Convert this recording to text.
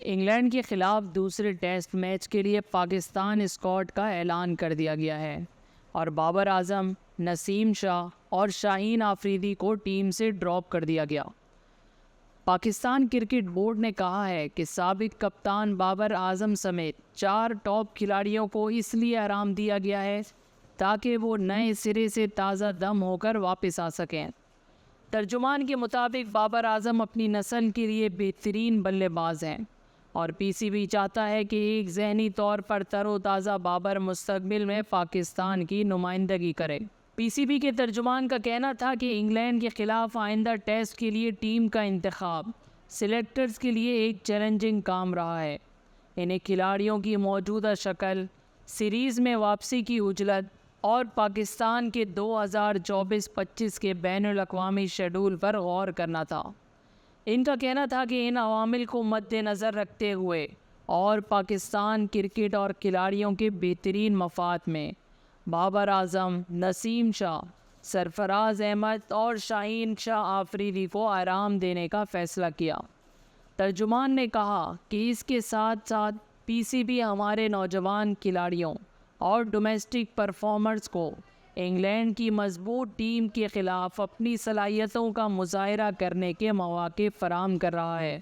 England کے خلاف دوسرے ٹیسٹ میچ کے لیے پاکستان اسکواڈ کا اعلان کر دیا گیا ہے اور بابر اعظم، نسیم شاہ اور شاہین آفریدی کو ٹیم سے ڈراپ کر دیا گیا۔ پاکستان کرکٹ بورڈ نے کہا ہے کہ سابق کپتان بابر اعظم سمیت 4 ٹاپ کھلاڑیوں کو اس لیے آرام دیا گیا ہے تاکہ وہ نئے سرے سے تازہ دم ہو کر واپس آ سکیں۔ ترجمان کے مطابق بابر اعظم اپنی نسل کے لیے بہترین بلے باز ہیں اور پی سی بی چاہتا ہے کہ ایک ذہنی طور پر تر و تازہ بابر مستقبل میں پاکستان کی نمائندگی کرے۔ پی سی بی کے ترجمان کا کہنا تھا کہ انگلینڈ کے خلاف آئندہ ٹیسٹ کے لیے ٹیم کا انتخاب سلیکٹرز کے لیے ایک چیلنجنگ کام رہا ہے۔ انہیں کھلاڑیوں کی موجودہ شکل، سیریز میں واپسی کی عجلت اور پاکستان کے 2024-25 کے بین الاقوامی شیڈول پر غور کرنا تھا۔ ان کا کہنا تھا کہ ان عوامل کو مد نظر رکھتے ہوئے اور پاکستان کرکٹ اور کھلاڑیوں کے بہترین مفاد میں بابر اعظم، نسیم شاہ، سرفراز احمد اور شاہین شاہ آفریدی کو آرام دینے کا فیصلہ کیا۔ ترجمان نے کہا کہ اس کے ساتھ ساتھ پی سی بی ہمارے نوجوان کھلاڑیوں اور ڈومیسٹک پرفارمرز کو انگلینڈ کی مضبوط ٹیم کے خلاف اپنی صلاحیتوں کا مظاہرہ کرنے کے مواقع فراہم کر رہا ہے۔